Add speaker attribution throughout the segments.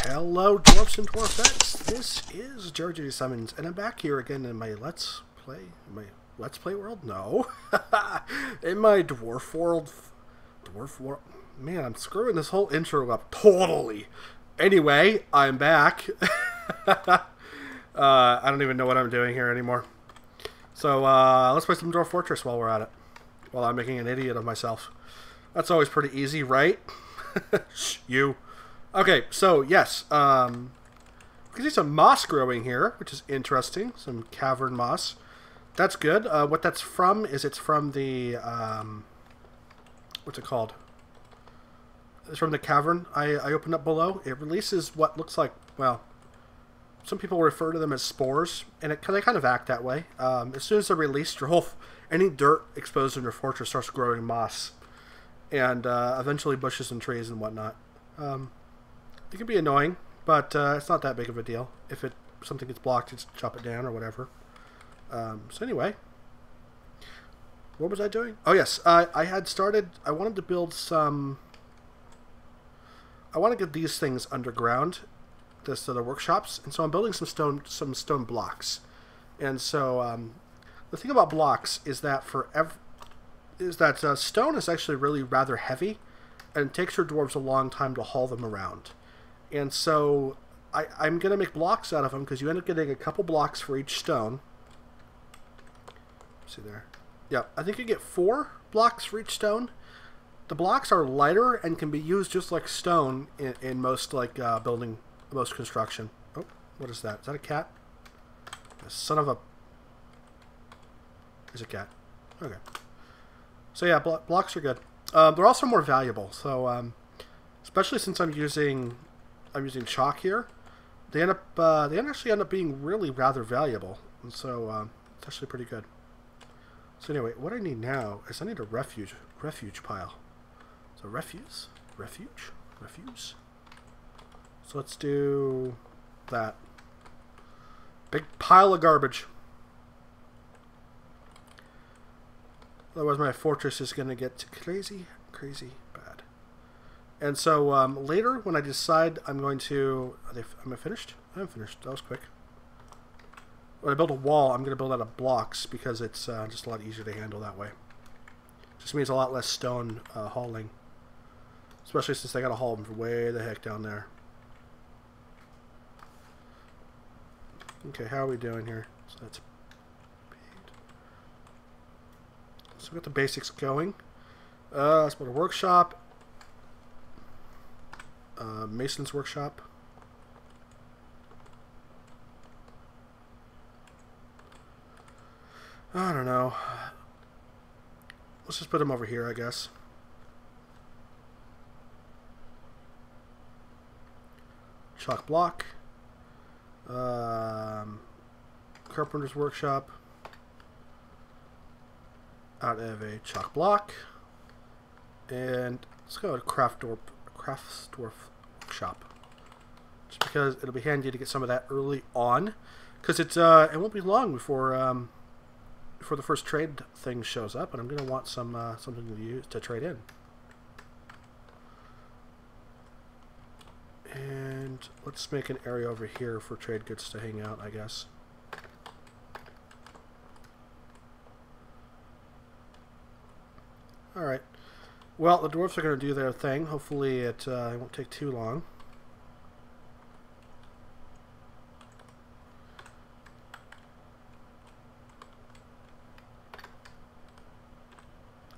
Speaker 1: Hello, dwarfs and dwarfettes. This is JuryDutySummons, and I'm back here again in my Let's Play world? No. In my dwarf world. Man, I'm screwing this whole intro up totally. Anyway, I'm back. I don't even know what I'm doing here anymore. So, let's play some Dwarf Fortress while we're at it. While I'm making an idiot of myself. That's always pretty easy, right? Shh, you. Okay, so, yes. We can see some moss growing here, which is interesting. Some cavern moss. That's good. What that's from is it's from the, what's it called? It's from the cavern I opened up below. It releases what looks like, well, some people refer to them as spores, and they kind of act that way. As soon as they're released, any dirt exposed in your fortress starts growing moss, and eventually bushes and trees and whatnot. It can be annoying, but it's not that big of a deal. If something gets blocked, just chop it down or whatever. So anyway, what was I doing? Oh yes, I wanted to build some. I want to get these things underground, the workshops, and so I'm building some stone blocks. And so the thing about blocks is that stone is actually really rather heavy, and it takes your dwarves a long time to haul them around. And so I'm going to make blocks out of them because you end up getting a couple blocks for each stone. See there? Yeah, I think you get 4 blocks for each stone. The blocks are lighter and can be used just like stone in most building, most construction. Oh, what is that? Is that a cat? A son of a... Is a cat. Okay. So yeah, blocks are good. They're also more valuable. So especially since I'm using chalk here, they actually end up being really rather valuable, and so it's actually pretty good. So anyway, what I need now is I need a refuge pile. So refuge. So let's do that. Big pile of garbage. Otherwise my fortress is going to get crazy bad. And so later when I decide am I finished? I'm finished. That was quick. When I build a wall, I'm going to build out of blocks because it's just a lot easier to handle that way. Just means a lot less stone hauling. Especially since I got to haul them from way the heck down there. Okay, how are we doing here? So that's... So we got the basics going. Let's put a workshop. Mason's workshop. I don't know. Let's just put them over here, I guess. Chalk block. Carpenter's workshop. Out of a chalk block. And let's go to Craftsdwarf workshop. Just because it'll be handy to get some of that early on. Because it won't be long before the first trade thing shows up, and I'm going to want something to use to trade in. And let's make an area over here for trade goods to hang out, I guess. Alright. Well, the dwarfs are going to do their thing. Hopefully it won't take too long.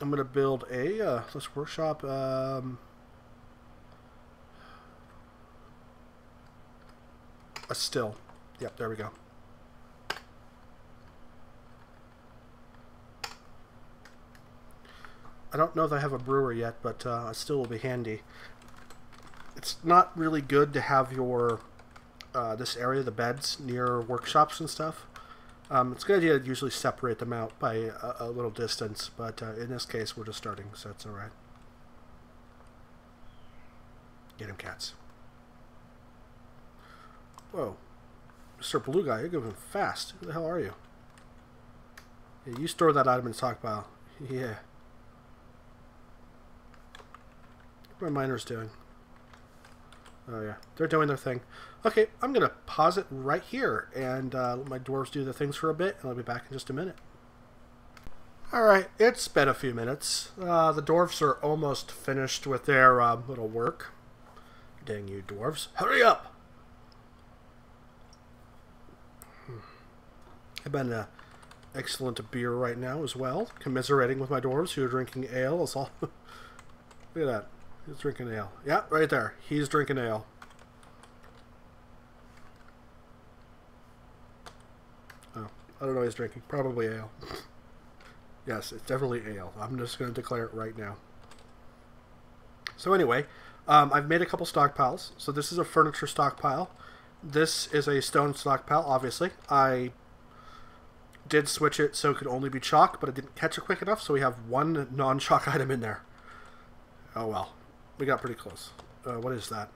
Speaker 1: I'm going to build a this workshop. A still. Yep, there we go. I don't know if I have a brewer yet, but a still will be handy. It's not really good to have your this area, the beds, near workshops and stuff. It's a good idea to usually separate them out by a little distance, but in this case we're just starting, so it's alright. Get him, cats. Whoa. Mr. Blue Guy, you're going fast. Who the hell are you? Yeah, you store that item in the stockpile. Yeah. What are my miners doing? Oh yeah, they're doing their thing. Okay, I'm going to pause it right here and let my dwarves do their things for a bit, and I'll be back in just a minute. Alright, it's been a few minutes. The dwarves are almost finished with their little work. Dang you dwarves. Hurry up! I've been excellent beer right now as well. Commiserating with my dwarves who are drinking ale. It's all look at that. He's drinking ale. Yeah, right there. He's drinking ale. Oh, I don't know what he's drinking. Probably ale. Yes, it's definitely ale. I'm just going to declare it right now. So anyway, I've made a couple stockpiles. So this is a furniture stockpile. This is a stone stockpile, obviously. I did switch it so it could only be chalk, but I didn't catch it quick enough, so we have one non-chalk item in there. Oh well. We got pretty close. What is that?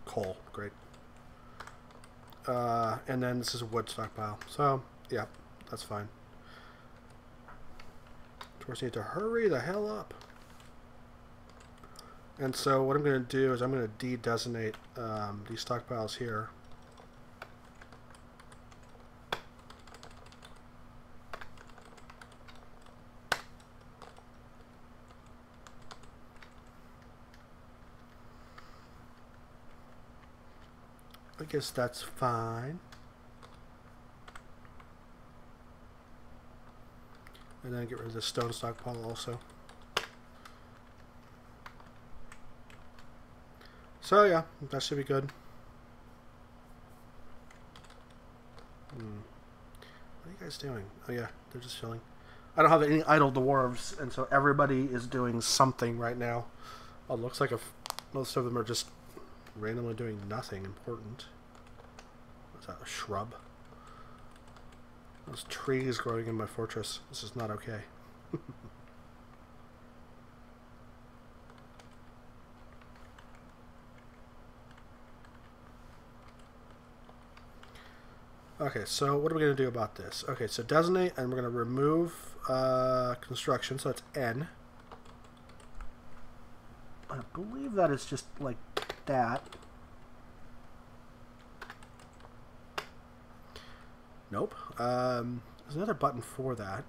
Speaker 1: Coal. Great. And then this is a wood stockpile. So, yeah, that's fine. Dwarves need to hurry the hell up. And so what I'm going to do is I'm going to de-designate these stockpiles here. I guess that's fine. And then get rid of the stone stockpile also. So yeah, that should be good. What are you guys doing? Oh yeah, they're just chilling. I don't have any idle dwarves, and so everybody is doing something right now. Oh, it looks like most of them are just randomly doing nothing important. What's that, a shrub? Those trees growing in my fortress. This is not okay. Okay, so what are we going to do about this? Okay, so designate, and we're going to remove construction, so that's N. I believe that is just like that. Nope. There's another button for that.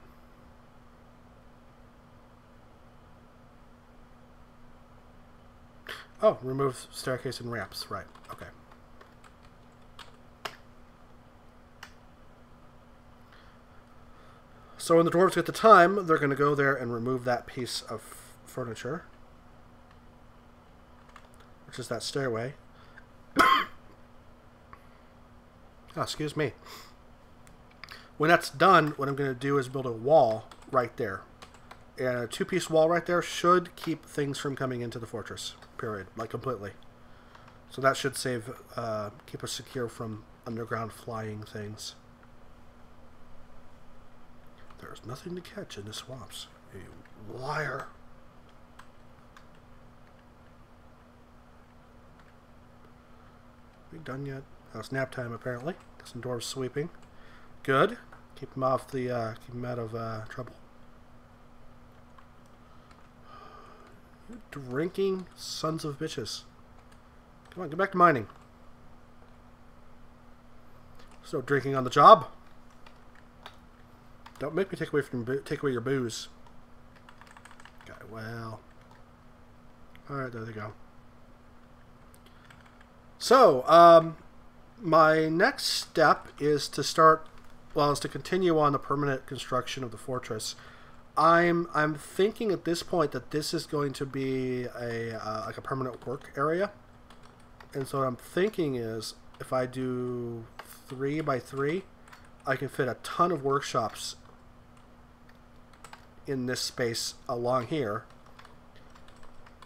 Speaker 1: Oh, remove staircase and ramps. Right. Okay. So when the dwarves get the time, they're going to go there and remove that piece of furniture, which is that stairway. Oh, excuse me. When that's done, what I'm going to do is build a wall right there. And a two-piece wall right there should keep things from coming into the fortress, period, like completely. So that should save, keep us secure from underground flying things. There's nothing to catch in the swamps. You liar. We done yet? Oh, it's nap time apparently. Some dwarves sweeping. Good. Keep them off the keep them out of trouble. You drinking sons of bitches. Come on, get back to mining. There's no drinking on the job. Don't make me take away your booze. Okay, well. Alright, there they go. So, my next step is to start, well, is to continue on the permanent construction of the fortress. I'm thinking at this point that this is going to be a like a permanent work area. And so what I'm thinking is if I do 3 by 3, I can fit a ton of workshops in this space along here.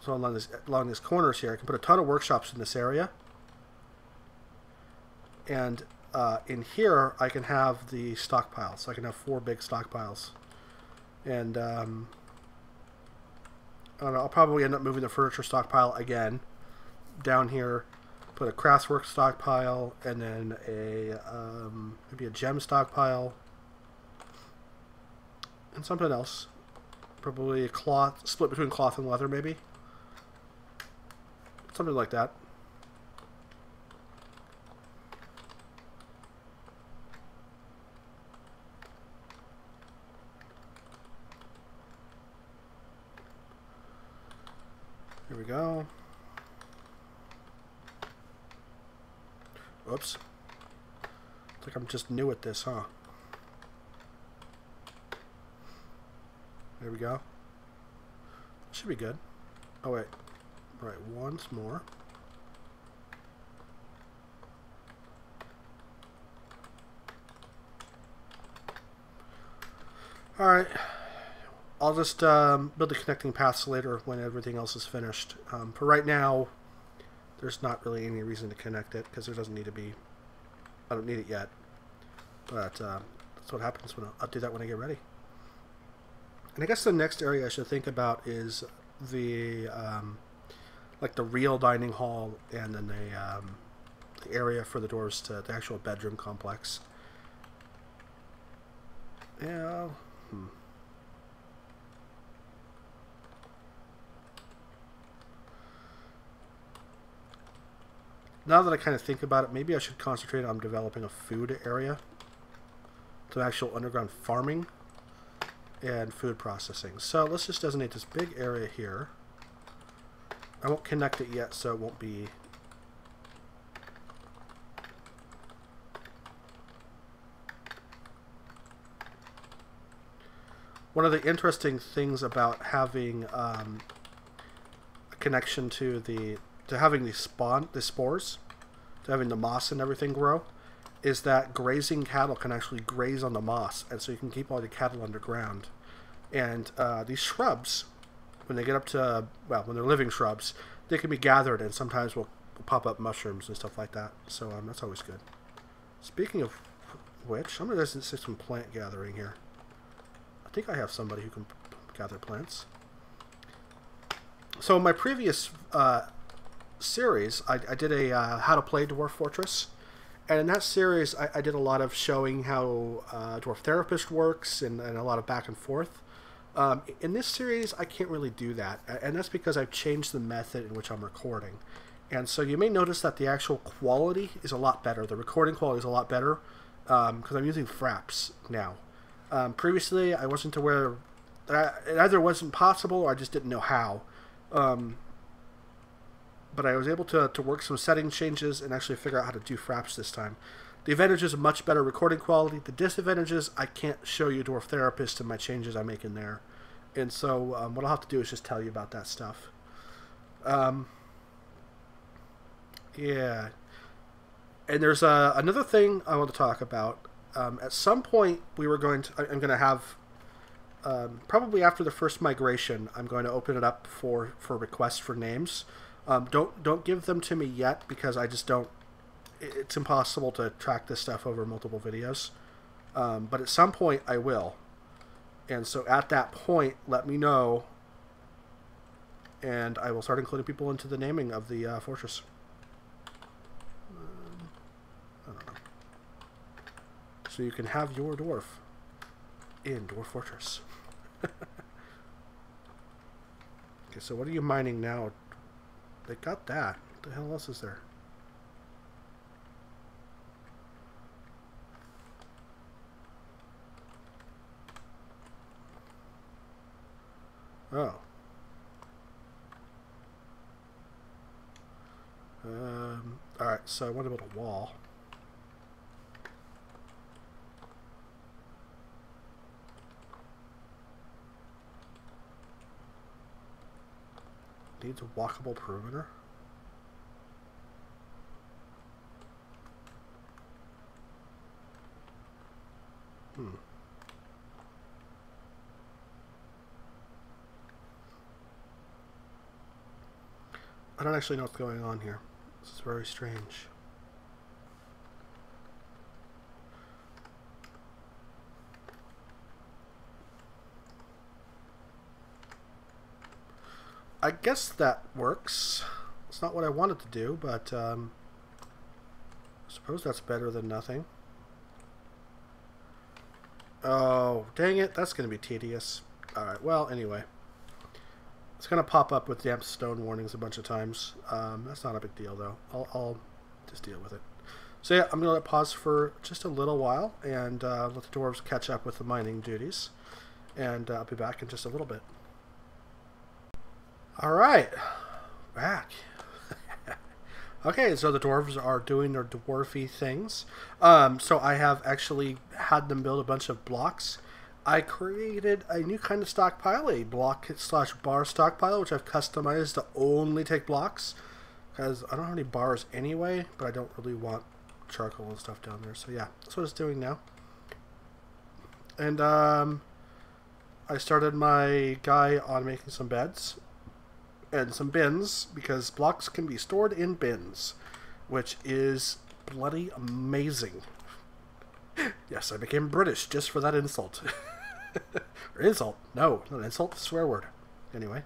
Speaker 1: So along these corners here, I can put a ton of workshops in this area. And in here, I can have the stockpiles. So I can have 4 big stockpiles. And I don't know, I'll probably end up moving the furniture stockpile again down here. Put a craftswork stockpile, and then a maybe a gem stockpile, and something else. Probably a cloth, split between cloth and leather, maybe. Something like that. we go. Oops. Looks like I'm just new at this, huh? There we go. Should be good. Oh, wait. Right, once more. Alright. I'll just build the connecting paths later when everything else is finished. For right now, there's not really any reason to connect it because there doesn't need to be. I don't need it yet. But that's what happens when I'll do that when I get ready. And I guess the next area I should think about is the like the real dining hall and then the area for the doors to the actual bedroom complex. Yeah. Now that I kind of think about it, maybe I should concentrate on developing a food area to actual underground farming and food processing. So let's just designate this big area here. I won't connect it yet, so it won't be... One of the interesting things about having a connection to having the spores, to having the moss and everything grow, is that grazing cattle can actually graze on the moss, and so you can keep all the cattle underground. And these shrubs, when they get up to, well, when they're living shrubs, they can be gathered, and sometimes will pop up mushrooms and stuff like that. So that's always good. Speaking of which, I'm going to do some plant gathering here. I think I have somebody who can gather plants. So in my previous series, I did a how to play Dwarf Fortress. And in that series, I did a lot of showing how Dwarf Therapist works and a lot of back and forth. In this series, I can't really do that. And that's because I've changed the method in which I'm recording. And so you may notice that the actual quality is a lot better. The recording quality is a lot better because I'm using fraps now. Previously, I wasn't aware. It either wasn't possible or I just didn't know how. But I was able to work some setting changes and actually figure out how to do fraps this time. The advantages of much better recording quality. The disadvantages, I can't show you Dwarf Therapist and my changes I make in there. And so what I'll have to do is just tell you about that stuff. Yeah. And there's another thing I want to talk about. At some point, I'm going to have, probably after the first migration, I'm going to open it up for requests for names. Don't give them to me yet because I just don't. It's impossible to track this stuff over multiple videos. But at some point I will, and so at that point, let me know, and I will start including people into the naming of the fortress. I don't know. So you can have your dwarf in Dwarf Fortress. Okay, so what are you mining now? They got that. What the hell else is there? Oh. Alright, so I want to build a wall. Needs a walkable perimeter. I don't actually know what's going on here. This is very strange. I guess that works. It's not what I wanted to do, but I suppose that's better than nothing. Oh, dang it. That's going to be tedious. Alright, well, anyway. It's going to pop up with damp stone warnings a bunch of times. That's not a big deal, though. I'll just deal with it. So yeah, I'm going to let pause for just a little while and let the dwarves catch up with the mining duties. And I'll be back in just a little bit. Alright. back. Okay, so the dwarves are doing their dwarfy things. So I have actually had them build a bunch of blocks. I created a new kind of stockpile, a block/bar stockpile, which I've customized to only take blocks. Because I don't have any bars anyway, but I don't really want charcoal and stuff down there. So yeah, that's what it's doing now. And I started my guy on making some beds and some bins, because blocks can be stored in bins, which is bloody amazing. Yes, I became British just for that insult. Or insult. No, not insult, swear word. Anyway,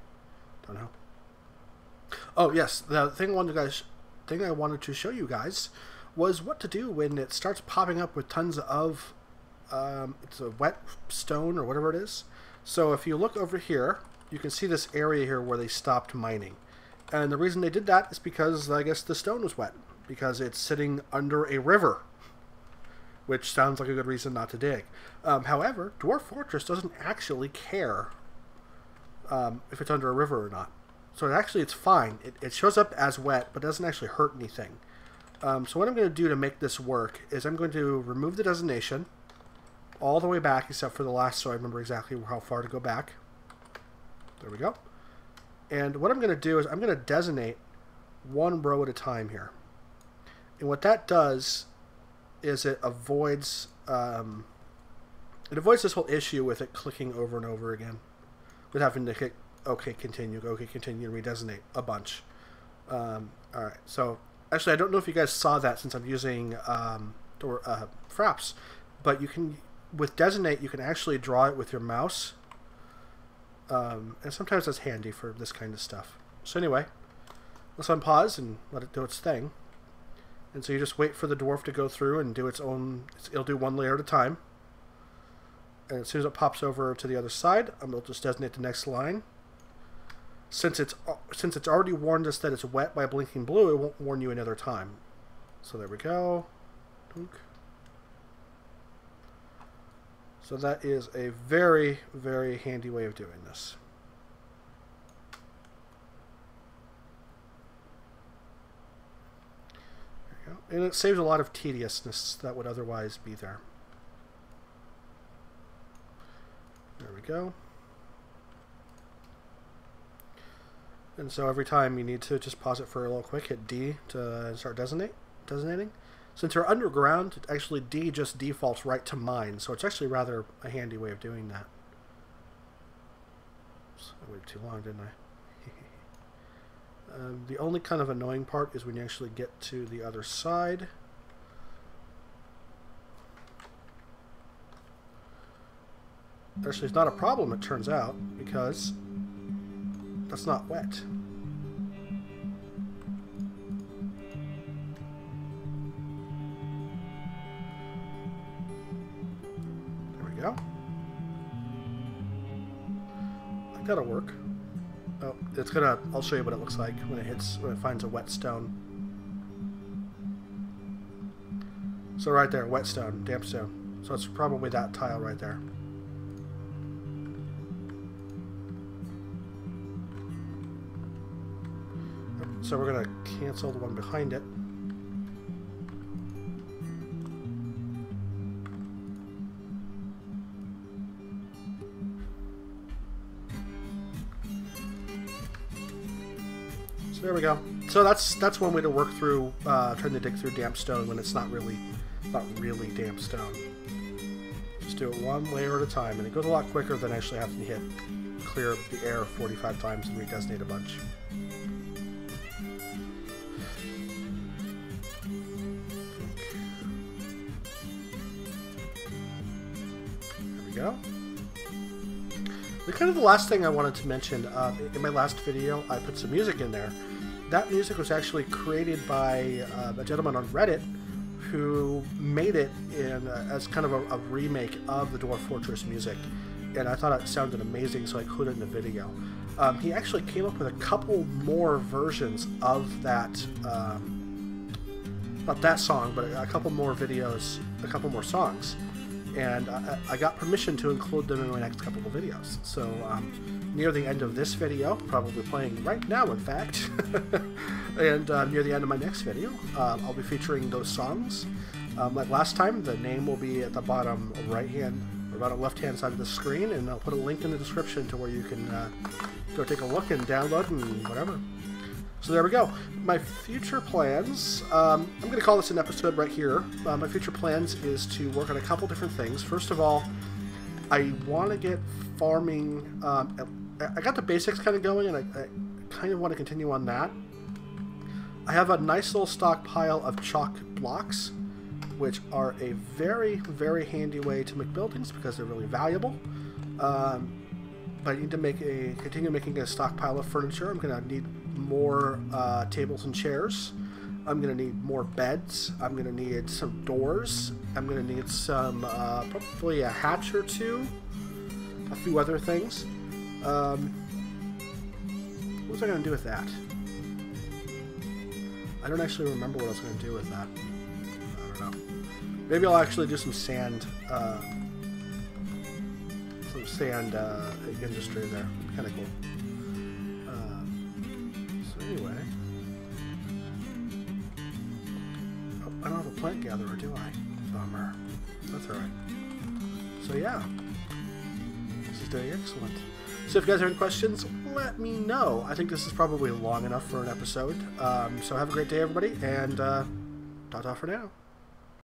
Speaker 1: don't know. Oh yes, the thing I wanted to show you guys was what to do when it starts popping up with tons of it's a wet stone or whatever it is. So if you look over here, you can see this area here where they stopped mining. And the reason they did that is because I guess the stone was wet, because it's sitting under a river, which sounds like a good reason not to dig. However, Dwarf Fortress doesn't actually care if it's under a river or not. So it's fine. It shows up as wet, but doesn't actually hurt anything. So what I'm going to do to make this work is I'm going to remove the designation all the way back, except for the last, so I remember exactly how far to go back. There we go. And what I'm going to do is I'm going to designate one row at a time here. And what that does is it avoids this whole issue with it clicking over and over again, with having to hit OK, continue, and redesignate a bunch. Alright, so actually I don't know if you guys saw that since I'm using Fraps, but you can, with designate, you can actually draw it with your mouse. And sometimes that's handy for this kind of stuff. So anyway, let's unpause and let it do its thing. And so you just wait for the dwarf to go through and do its own, it'll do one layer at a time. And as soon as it pops over to the other side, I'm going to just designate the next line. Since it's already warned us that it's wet by blinking blue, it won't warn you another time. So there we go. So that is a very, very handy way of doing this. There you go. And it saves a lot of tediousness that would otherwise be there. There we go. And so every time you need to just pause it for a little quick, hit D to start designating. Since they're underground, actually D just defaults right to mine, so it's actually rather a handy way of doing that. Oops, I waited too long, didn't I? The only kind of annoying part is when you actually get to the other side. Actually, it's not a problem, it turns out, because that's not wet. There we go. I think that'll work. Oh, it's gonna, I'll show you what it looks like when it finds a wet stone. So right there, wet stone, damp stone. So it's probably that tile right there. So we're going to cancel the one behind it. So there we go. So that's one way to work through trying to dig through damp stone when it's not really damp stone. Just do it one layer at a time, and it goes a lot quicker than actually having to hit clear the air 45 times and redesignate a bunch. Go. Kind of the last thing I wanted to mention, in my last video I put some music in there. That music was actually created by a gentleman on Reddit who made it in as kind of a remake of the Dwarf Fortress music, and I thought it sounded amazing, so I included it in the video. He actually came up with a couple more versions of that, not that song, but a couple more videos, a couple more songs. and I got permission to include them in my next couple of videos. So near the end of this video, probably playing right now in fact, and near the end of my next video, I'll be featuring those songs. Like last time, the name will be at the bottom right-hand, or bottom left-hand side of the screen, and I'll put a link in the description to where you can go take a look and download and whatever. So there we go. My future plans, I'm going to call this an episode right here. My future plans is to work on a couple different things. First of all, I want to get farming, I got the basics kind of going, and I kind of want to continue on that. I have a nice little stockpile of chalk blocks, which are a very, very handy way to make buildings because they're really valuable. But I need to continue making a stockpile of furniture. I'm going to need more tables and chairs. I'm going to need more beds. I'm going to need some doors. I'm going to need some, probably a hatch or two. A few other things. What was I going to do with that? I don't actually remember what I was going to do with that. I don't know. Maybe I'll actually do some sand industry there. Kind of cool. So anyway, oh, I don't have a plant gatherer, do I? Bummer. That's all right. So yeah, this is doing excellent. So if you guys have any questions, let me know. I think this is probably long enough for an episode. So have a great day, everybody, and ta-ta for now.